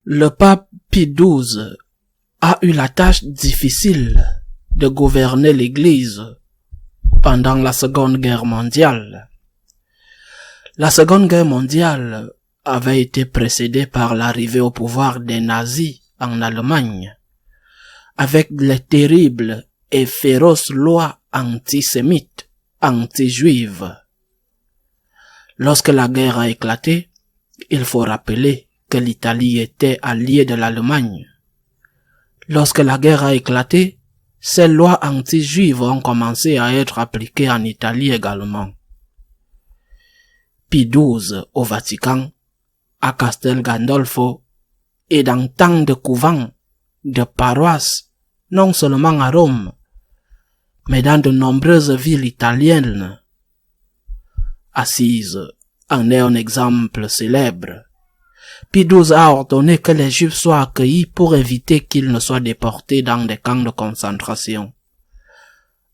Le pape Pie XII a eu la tâche difficile de gouverner l'Église pendant la Seconde Guerre mondiale. La Seconde Guerre mondiale avait été précédée par l'arrivée au pouvoir des nazis en Allemagne, avec les terribles et féroces lois antisémites, anti-juives. Lorsque la guerre a éclaté, il faut rappeler que l'Italie était alliée de l'Allemagne. Lorsque la guerre a éclaté, ces lois anti-juives ont commencé à être appliquées en Italie également. Pie XII au Vatican, à Castel Gandolfo et dans tant de couvents, de paroisses, non seulement à Rome, mais dans de nombreuses villes italiennes. Assise en est un exemple célèbre. Pie XII a ordonné que les Juifs soient accueillis pour éviter qu'ils ne soient déportés dans des camps de concentration.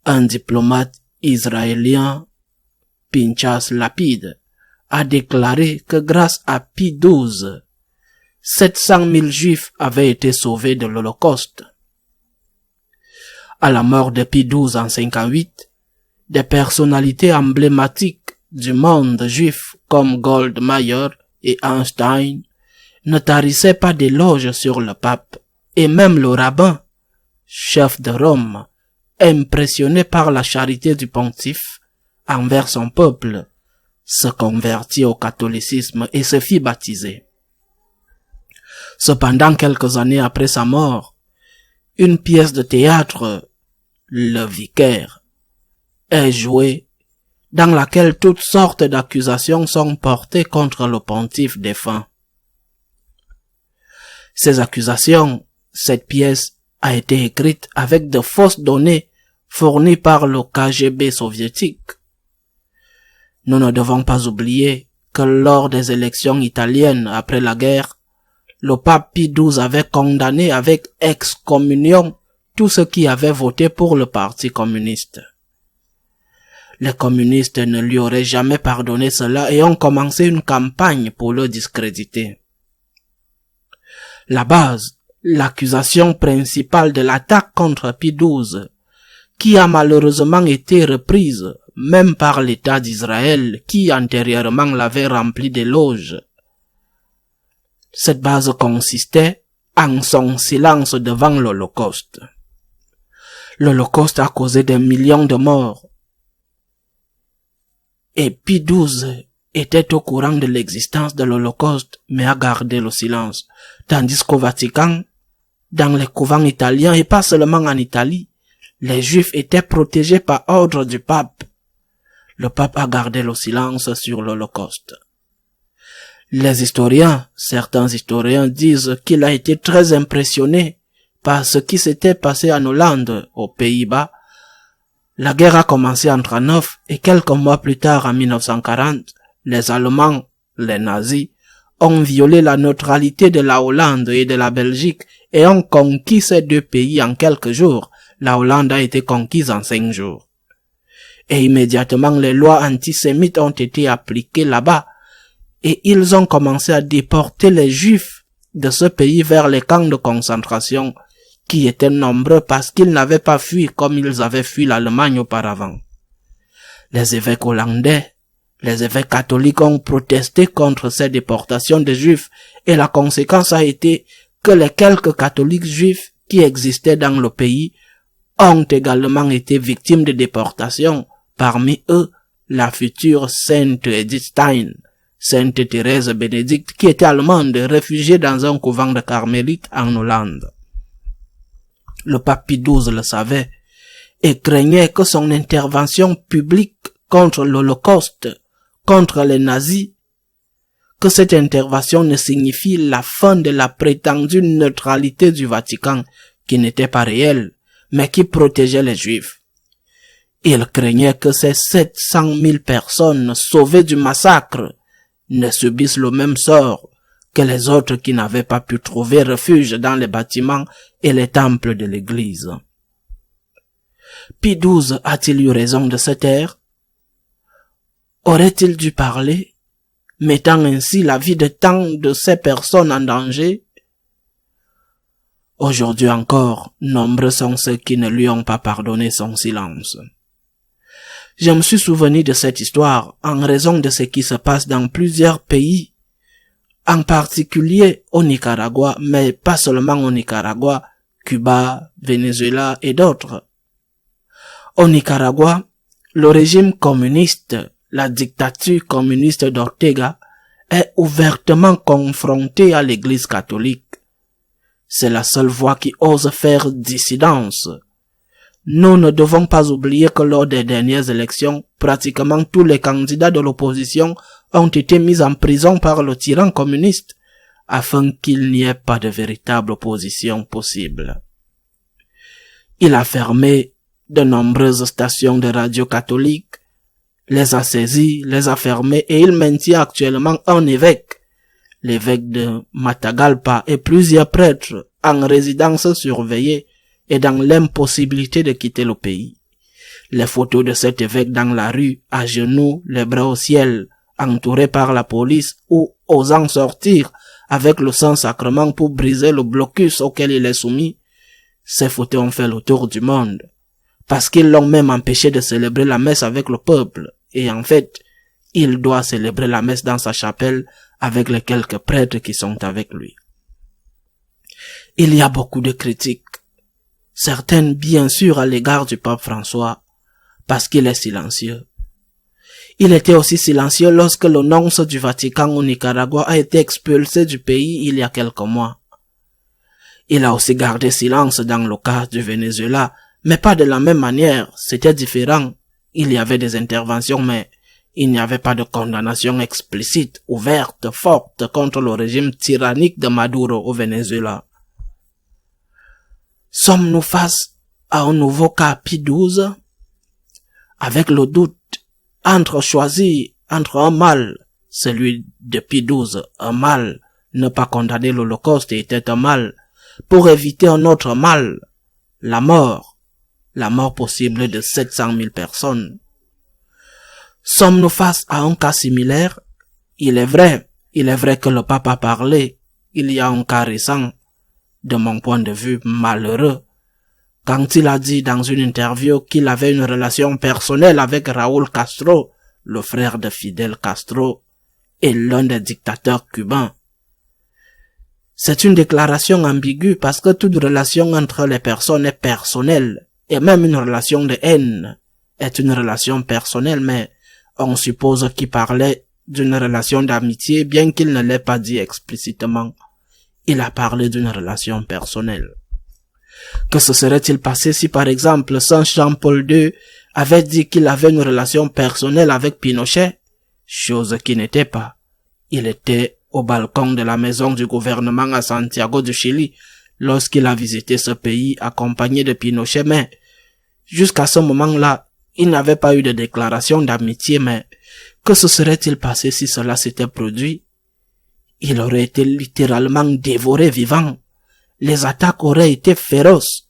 Un diplomate israélien, Pinchas Lapid, a déclaré que grâce à Pie XII, 700 000 Juifs avaient été sauvés de l'Holocauste. À la mort de Pie XII en 58, des personnalités emblématiques du monde juif comme Goldmayer et Einstein ne tarissaient pas d'éloges sur le pape, et même le rabbin, chef de Rome, impressionné par la charité du pontife envers son peuple, se convertit au catholicisme et se fit baptiser. Cependant, quelques années après sa mort, une pièce de théâtre, Le Vicaire, est jouée dans laquelle toutes sortes d'accusations sont portées contre le pontife défunt. Ces accusations, cette pièce a été écrite avec de fausses données fournies par le KGB soviétique. Nous ne devons pas oublier que lors des élections italiennes après la guerre, le pape Pie XII avait condamné avec excommunion tous ceux qui avaient voté pour le parti communiste. Les communistes ne lui auraient jamais pardonné cela et ont commencé une campagne pour le discréditer. La base, l'accusation principale de l'attaque contre Pie XII, qui a malheureusement été reprise même par l'État d'Israël qui antérieurement l'avait rempli d'éloges. Cette base consistait en son silence devant l'Holocauste. L'Holocauste a causé des millions de morts. Et Pie XII était au courant de l'existence de l'Holocauste, mais a gardé le silence. Tandis qu'au Vatican, dans les couvents italiens et pas seulement en Italie, les Juifs étaient protégés par ordre du pape. Le pape a gardé le silence sur l'Holocauste. Certains historiens disent qu'il a été très impressionné par ce qui s'était passé en Hollande, aux Pays-Bas. La guerre a commencé en 1939 et quelques mois plus tard, en 1940, les Allemands, les nazis, ont violé la neutralité de la Hollande et de la Belgique et ont conquis ces deux pays en quelques jours. La Hollande a été conquise en 5 jours. Et immédiatement, les lois antisémites ont été appliquées là-bas et ils ont commencé à déporter les Juifs de ce pays vers les camps de concentration qui étaient nombreux parce qu'ils n'avaient pas fui comme ils avaient fui l'Allemagne auparavant. Les évêques hollandais, les évêques catholiques ont protesté contre ces déportations de Juifs et la conséquence a été que les quelques catholiques juifs qui existaient dans le pays ont également été victimes de déportations, parmi eux la future Sainte Edith Stein, Sainte Thérèse Bénédicte qui était allemande réfugiée dans un couvent de carmélites en Hollande. Le pape Pie XII le savait et craignait que son intervention publique contre l'Holocauste, contre les nazis, que cette intervention ne signifie la fin de la prétendue neutralité du Vatican, qui n'était pas réelle, mais qui protégeait les Juifs. Il craignait que ces 700 000 personnes sauvées du massacre ne subissent le même sort que les autres qui n'avaient pas pu trouver refuge dans les bâtiments et les temples de l'Église. Pie XII a-t-il eu raison de se taire? Aurait-il dû parler, mettant ainsi la vie de tant de ces personnes en danger? Aujourd'hui encore, nombreux sont ceux qui ne lui ont pas pardonné son silence. Je me suis souvenu de cette histoire en raison de ce qui se passe dans plusieurs pays, en particulier au Nicaragua, mais pas seulement au Nicaragua, Cuba, Venezuela et d'autres. Au Nicaragua, le régime communiste, la dictature communiste d'Ortega, est ouvertement confronté à l'Église catholique. C'est la seule voix qui ose faire dissidence. Nous ne devons pas oublier que lors des dernières élections, pratiquement tous les candidats de l'opposition ont été mis en prison par le tyran communiste, afin qu'il n'y ait pas de véritable opposition possible. Il a fermé de nombreuses stations de radio catholiques, les a saisies, les a fermées et il maintient actuellement un évêque, l'évêque de Matagalpa et plusieurs prêtres en résidence surveillée et dans l'impossibilité de quitter le pays. Les photos de cet évêque dans la rue, à genoux, les bras au ciel, entouré par la police ou osant sortir avec le Saint-Sacrement pour briser le blocus auquel il est soumis, ces photos ont fait le tour du monde, parce qu'ils l'ont même empêché de célébrer la messe avec le peuple, et en fait, il doit célébrer la messe dans sa chapelle avec les quelques prêtres qui sont avec lui. Il y a beaucoup de critiques, certaines bien sûr à l'égard du pape François, parce qu'il est silencieux. Il était aussi silencieux lorsque le nonce du Vatican au Nicaragua a été expulsé du pays il y a quelques mois. Il a aussi gardé silence dans le cas du Venezuela, mais pas de la même manière, c'était différent. Il y avait des interventions, mais il n'y avait pas de condamnation explicite, ouverte, forte contre le régime tyrannique de Maduro au Venezuela. Sommes-nous face à un nouveau cas Pie XII? Avec le doute choisir entre un mal, celui de Pie XII, un mal, ne pas condamner l'Holocauste était un mal, pour éviter un autre mal, la mort possible de 700 000 personnes. Sommes-nous face à un cas similaire? Il est vrai que le pape a parlé, il y a un cas récent, de mon point de vue malheureux, quand il a dit dans une interview qu'il avait une relation personnelle avec Raúl Castro, le frère de Fidel Castro, et l'un des dictateurs cubains. C'est une déclaration ambiguë parce que toute relation entre les personnes est personnelle, et même une relation de haine est une relation personnelle, mais on suppose qu'il parlait d'une relation d'amitié bien qu'il ne l'ait pas dit explicitement. Il a parlé d'une relation personnelle. Que se serait-il passé si par exemple Saint Jean-Paul II avait dit qu'il avait une relation personnelle avec Pinochet? Chose qui n'était pas. Il était au balcon de la maison du gouvernement à Santiago du Chili lorsqu'il a visité ce pays accompagné de Pinochet, mais jusqu'à ce moment-là, il n'avait pas eu de déclaration d'amitié, mais que se serait-il passé si cela s'était produit? Il aurait été littéralement dévoré vivant. Les attaques auraient été féroces.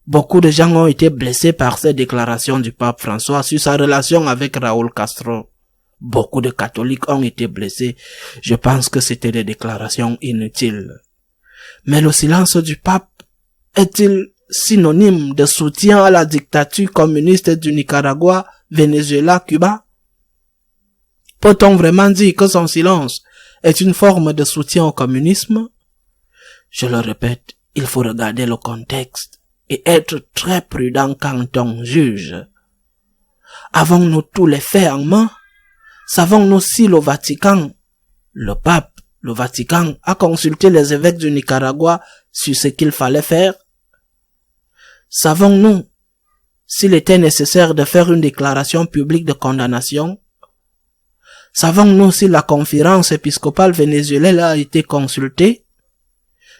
Beaucoup de gens ont été blessés par ces déclarations du pape François sur sa relation avec Raúl Castro. Beaucoup de catholiques ont été blessés. Je pense que c'était des déclarations inutiles. Mais le silence du pape est-il synonyme de soutien à la dictature communiste du Nicaragua, Venezuela, Cuba? Peut-on vraiment dire que son silence est une forme de soutien au communisme? Je le répète, il faut regarder le contexte et être très prudent quand on juge. Avons-nous tous les faits en main? Savons-nous si le Vatican, le pape, le Vatican a consulté les évêques du Nicaragua sur ce qu'il fallait faire? Savons-nous s'il était nécessaire de faire une déclaration publique de condamnation? Savons-nous si la conférence épiscopale vénézuélienne a été consultée?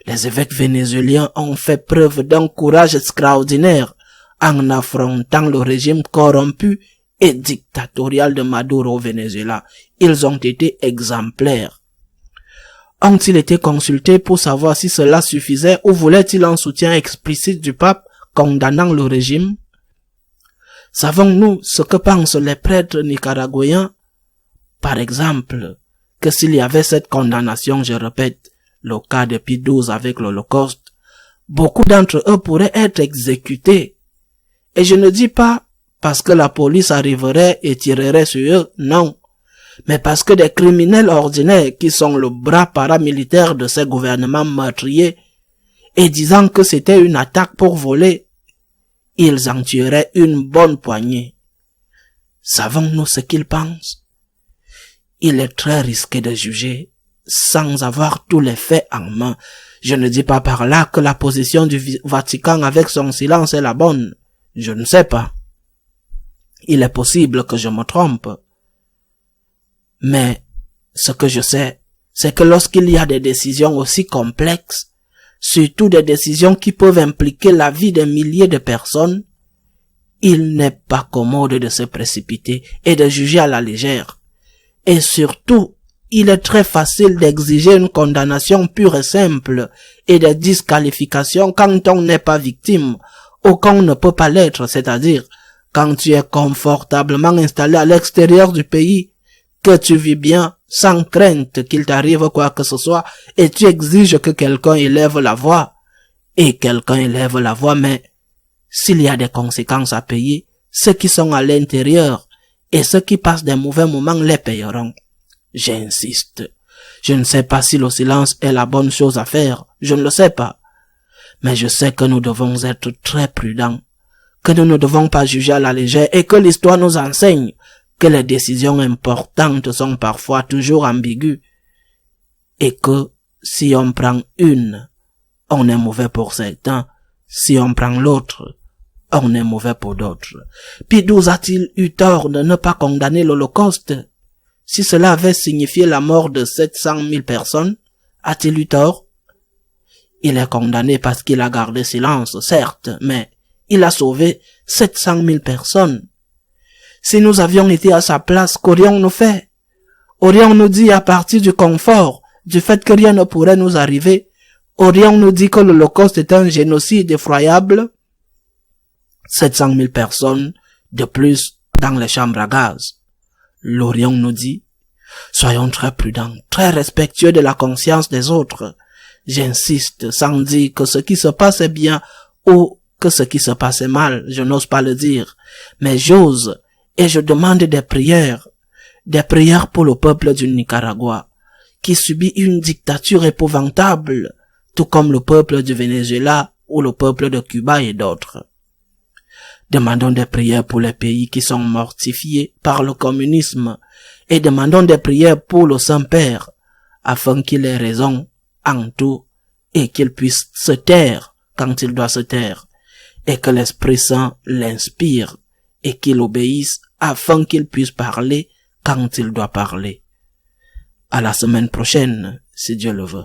Les évêques vénézuéliens ont fait preuve d'un courage extraordinaire en affrontant le régime corrompu et dictatorial de Maduro au Venezuela. Ils ont été exemplaires. Ont-ils été consultés pour savoir si cela suffisait ou voulaient-ils un soutien explicite du pape condamnant le régime? Savons-nous ce que pensent les prêtres nicaraguayens? Par exemple, que s'il y avait cette condamnation, je répète, le cas de Pie XII avec l'Holocauste, beaucoup d'entre eux pourraient être exécutés. Et je ne dis pas parce que la police arriverait et tirerait sur eux, non. Mais parce que des criminels ordinaires qui sont le bras paramilitaire de ces gouvernements meurtriers et disant que c'était une attaque pour voler, ils en tueraient une bonne poignée. Savons-nous ce qu'ils pensent? Il est très risqué de juger sans avoir tous les faits en main. Je ne dis pas par là que la position du Vatican avec son silence est la bonne. Je ne sais pas. Il est possible que je me trompe. Mais ce que je sais, c'est que lorsqu'il y a des décisions aussi complexes, surtout des décisions qui peuvent impliquer la vie de milliers de personnes, il n'est pas commode de se précipiter et de juger à la légère. Et surtout, il est très facile d'exiger une condamnation pure et simple et des disqualifications quand on n'est pas victime ou quand on ne peut pas l'être, c'est-à-dire quand tu es confortablement installé à l'extérieur du pays, que tu vis bien, sans crainte qu'il t'arrive quoi que ce soit, et tu exiges que quelqu'un élève la voix. Et quelqu'un élève la voix, mais s'il y a des conséquences à payer, ceux qui sont à l'intérieur et ceux qui passent des mauvais moments les payeront. J'insiste. Je ne sais pas si le silence est la bonne chose à faire, je ne le sais pas. Mais je sais que nous devons être très prudents, que nous ne devons pas juger à la légère et que l'histoire nous enseigne que les décisions importantes sont parfois toujours ambiguës et que si on prend une, on est mauvais pour certains, si on prend l'autre, on est mauvais pour d'autres. Puis d'où a-t-il eu tort de ne pas condamner l'Holocauste? Si cela avait signifié la mort de 700 000 personnes, a-t-il eu tort? Il est condamné parce qu'il a gardé silence, certes, mais il a sauvé 700 000 personnes. Si nous avions été à sa place, qu'aurions-nous fait? Aurions-nous dit à partir du confort, du fait que rien ne pourrait nous arriver? Aurions-nous dit que l'Holocauste est un génocide effroyable? 700 000 personnes de plus dans les chambres à gaz. L'aurions-nous dit? Soyons très prudents, très respectueux de la conscience des autres. J'insiste, sans dire que ce qui se passe est bien ou que ce qui se passe est mal, je n'ose pas le dire. Mais j'ose et je demande des prières pour le peuple du Nicaragua, qui subit une dictature épouvantable, tout comme le peuple du Venezuela ou le peuple de Cuba et d'autres. Demandons des prières pour les pays qui sont mortifiés par le communisme et demandons des prières pour le Saint-Père afin qu'il ait raison en tout et qu'il puisse se taire quand il doit se taire et que l'Esprit Saint l'inspire et qu'il obéisse afin qu'il puisse parler quand il doit parler. À la semaine prochaine, si Dieu le veut.